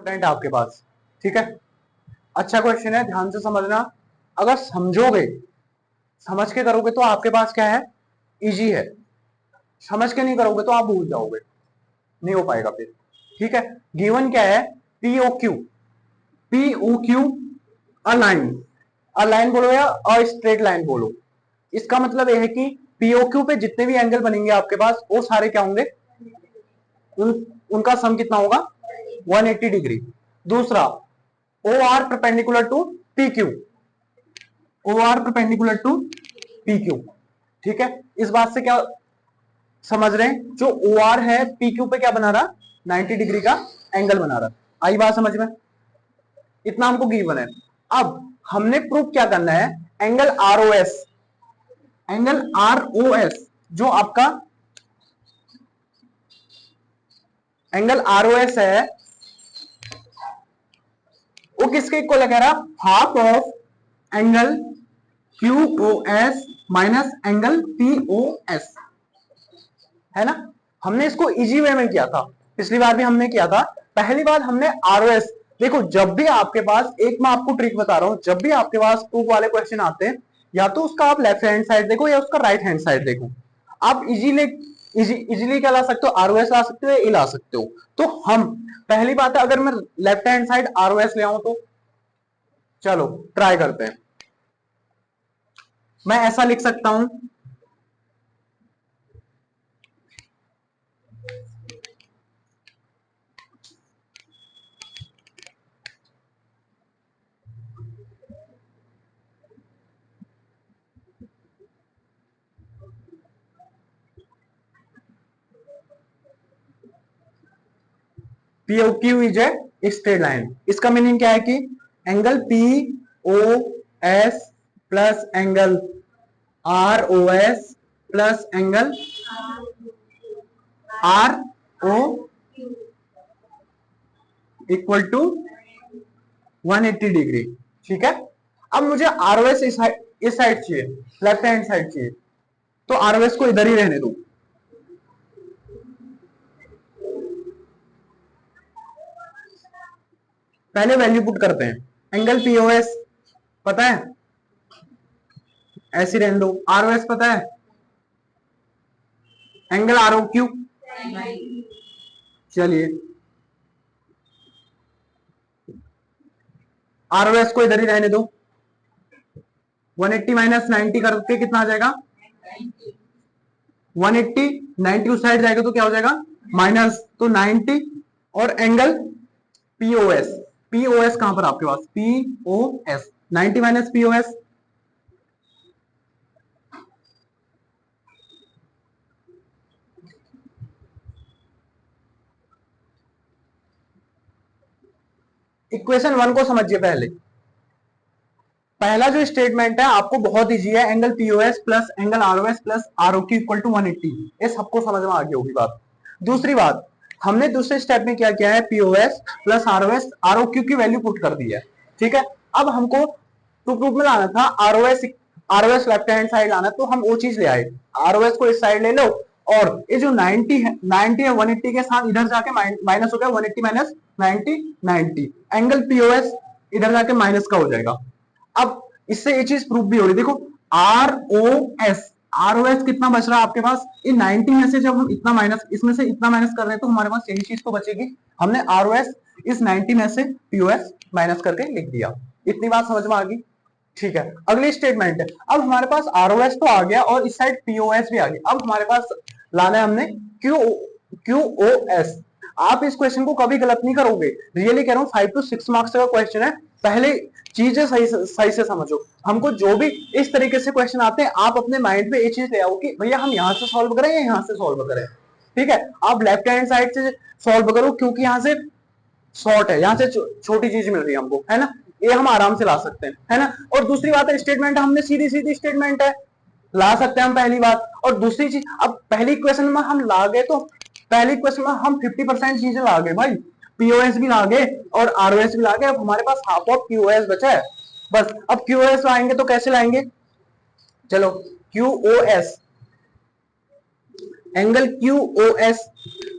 Student आपके पास, ठीक है। अच्छा क्वेश्चन है, ध्यान से समझना। अगर समझोगे, समझ के करोगे तो आपके पास क्या है, इजी है। समझ के नहीं करोगे तो आप भूल जाओगे, नहीं हो पाएगा फिर, ठीक है। गिवन क्या है, PO Q, PO Q a line, a line बोलो या अ स्ट्रेट लाइन बोलो। इसका मतलब यह है कि पीओ क्यू पे जितने भी एंगल बनेंगे आपके पास वो सारे क्या होंगे, उनका सम कितना होगा, 180 डिग्री। दूसरा, O R perpendicular to P Q, O R perpendicular to P Q, ठीक है। इस बात से क्या समझ रहे हैं, जो ओ आर है पी क्यू पे क्या बना रहा, 90 डिग्री का एंगल बना रहा। आई बात समझ में, इतना हमको गिवन है। अब हमने प्रूफ क्या करना है, angle R O S, angle R O S जो आपका एंगल आर ओ एस है वो किसके इक्वल है, कह रहा half of angle Q O S minus angle P O S, है ना। हमने इसको इजी वे में किया था, पिछली बार भी हमने किया था। पहली बार हमने आर ओ एस, देखो जब भी आपके पास, एक मैं आपको ट्रिक बता रहा हूं, जब भी आपके पास प्रूफ वाले क्वेश्चन आते हैं, या तो उसका आप लेफ्ट हैंड साइड देखो या उसका राइट हैंड साइड देखो। आप इजीली क्या ला सकते हो, आरओएस ला सकते हो या ए ला सकते हो। तो हम, पहली बात है, अगर मैं लेफ्ट हैंड साइड आरओएस ले आऊं तो चलो ट्राई करते हैं। मैं ऐसा लिख सकता हूं, PO Q is a straight line. इसका मीनिंग क्या है कि angle P O S plus angle R O S plus angle R O equal to 180 degree, ठीक है। अब मुझे आरओएस इस साइड चाहिए, लेफ्ट हैंड साइड चाहिए, तो आरओएस को इधर ही रहने दो। पहले वैल्यू पुट करते हैं, एंगल पीओएस पता है, ऐसी रहने दो। आरओएस पता है, एंगल आर ओ क्यू, चलिए आरओएस को इधर ही रहने दो। 180 माइनस 90 करके कितना आ जाएगा, 180, 90 उस साइड जाएगा तो क्या हो जाएगा माइनस, तो 90। और एंगल पीओएस, पीओएस कहां पर आपके पास, पीओएस 90 माइनस पीओएस, इक्वेशन 1 को समझिए। पहला जो स्टेटमेंट है आपको बहुत इजी है, angle POS plus angle ROS plus ROQ equal to 180, ये सबको समझ में आ गई होगी बात। दूसरी बात, हमने दूसरे स्टेप में क्या किया है, पीओएस प्लस आरओएस आरओक्यू की वैल्यू पुट कर दी है, ठीक है। अब हमको टू प्रूफ में लाना था ROS, ROS left hand side लाना, तो हम वो चीज ले आए, आरओएस को इस साइड ले लो, और ये जो 90 है, 90 है 180 के साथ इधर जाके माइनस हो गया, 180 माइनस 90, 90 एंगल पीओएस इधर जाके माइनस का हो जाएगा। अब इससे ये चीज प्रूफ भी हो रही, देखो R O S, R O S कितना बच रहा है आपके पास, इन 90 में से जब हम इतना माइनस, इसमें से इतना माइनस कर रहे हैं तो हमारे पास यही चीज तो बचेगी। हमने आर ओ एस इस 90 में से पीओएस माइनस करके लिख दिया। इतनी बात समझ में आ गई, ठीक है। अगली स्टेटमेंट है, अब हमारे पास आर ओ एस तो आ गया और इस साइड पीओएस भी आ गया। अब हमारे पास लाना है हमने क्यू क्यू ओ एस। आप इस क्वेश्चन को कभी गलत नहीं करोगे, रियली कह रहा हूं, 5 to 6 मार्क्स का क्वेश्चन है। पहले चीजें सही से समझो। हमको जो भी इस तरीके से क्वेश्चन आते हैं, आप अपने माइंड पे ये चीज ले आओ कि भैया हम यहां से सॉल्व करें या यहां से सॉल्व करें, ठीक है। आप लेफ्ट हैंड साइड से सॉल्व करो क्योंकि यहां से शॉर्ट है, यहां से छोटी चीज मिल रही है हमको, है ना, ये हम आराम से ला सकते हैं, है ना। और दूसरी बात है, स्टेटमेंट हमने सीधी सीधी स्टेटमेंट है, ला सकते हैं हम, पहली बात। और दूसरी चीज, अब पहली क्वेश्चन में हम ला गए तो पहली क्वेश्चन में हम 50% चीजें ला गए भाई, पीओएस भी ला गए और आरओएस भी ला गए। अब हमारे पास हाफ ऑफ क्यूओएस बचा है बस। अब क्यूओएस लाएंगे तो कैसे लाएंगे, चलो क्यूओएस, एंगल क्यूओएस,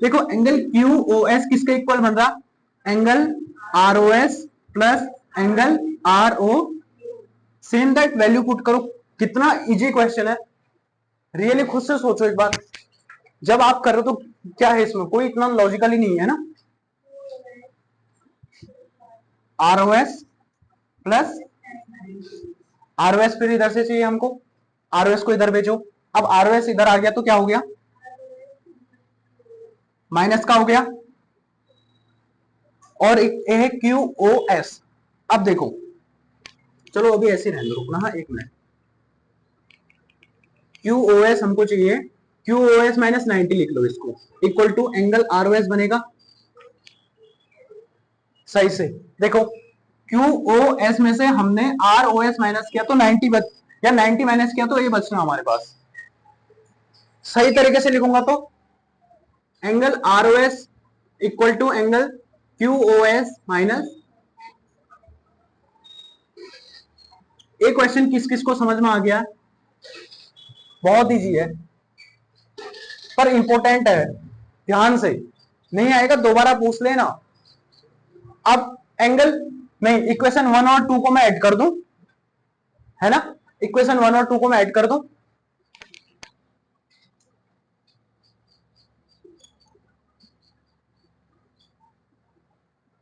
देखो एंगल क्यूओएस किसके इक्वल बन रहा, angle R O S plus angle R O, same that value put करो। कितना इजी क्वेश्चन है, रियली खुद से सोचो एक बार। जब आप कर रहे हो तो क्या है इसमें, कोई इतना लॉजिकली नहीं है ना। R O S plus R O S फिर इधर से चाहिए हमको, आर ओ एस को इधर भेजो। अब आर ओ एस इधर आ गया तो क्या हो गया, माइनस का हो गया, और एक है क्यू ओ एस। अब देखो, चलो अभी ऐसे रहने दो, रुकना हाँ एक मिनट। क्यू ओ एस हमको चाहिए, क्यू ओ एस माइनस 90 लिख लो इसको, equal to angle R O S बनेगा। सही से देखो, क्यू ओ एस में से हमने आर ओ एस माइनस किया तो 90 बच, या 90 माइनस किया तो ये बचना हमारे पास। सही तरीके से लिखूंगा तो angle R O S equal to angle Q O S minus. ये क्वेश्चन किस किस को समझ में आ गया, बहुत इजी है पर इंपॉर्टेंट है, ध्यान से। नहीं आएगा दोबारा पूछ लेना। अब एंगल नहीं, इक्वेशन 1 और 2 को मैं ऐड कर दूं, है ना, इक्वेशन 1 और 2 को मैं ऐड कर दूं।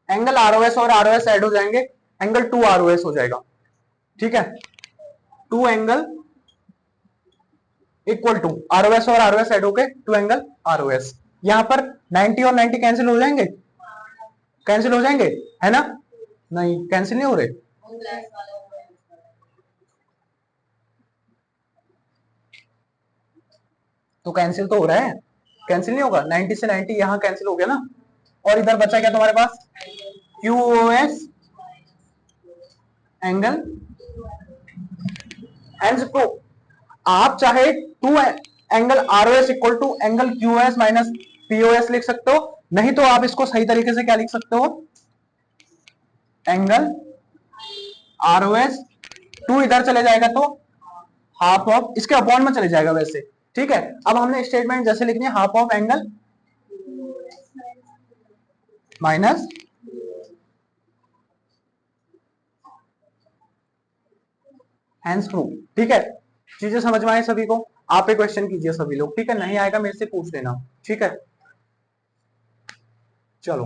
एंगल आरओएस और आरओएस ऐड हो जाएंगे, एंगल 2 आरओएस हो जाएगा। ठीक है, 2 एंगल इक्वल टू आरओएस और आरओएस ऐड हो गए, 2 एंगल आरओएस। यहां पर 90 और 90 कैंसिल हो जाएंगे, कैंसिल हो जाएंगे, है ना, नहीं कैंसिल नहीं हो रहे। तो कैंसिल तो हो रहा है, कैंसिल नहीं होगा, 90 से 90 यहां कैंसिल हो गया ना, और इधर बचा क्या तुम्हारे पास, क्यूओएस एंगल एंड प्रूफ। आप चाहे 2 angle ROS equal to angle QOS minus POS लिख सकते हो, नहीं तो आप इसको सही तरीके से क्या लिख सकते हो, एंगल आरओएस 2 इधर चले जाएगा तो हाफ ऑफ, इसके अपॉन में चले जाएगा वैसे। ठीक है, अब हमने स्टेटमेंट जैसे लिखनी है, half of angle minus hence proof. ठीक है, चीजें समझ में आए सभी को, आप एक क्वेश्चन कीजिए सभी लोग, ठीक है, नहीं आएगा मेरे से पूछ लेना, ठीक है, चलो।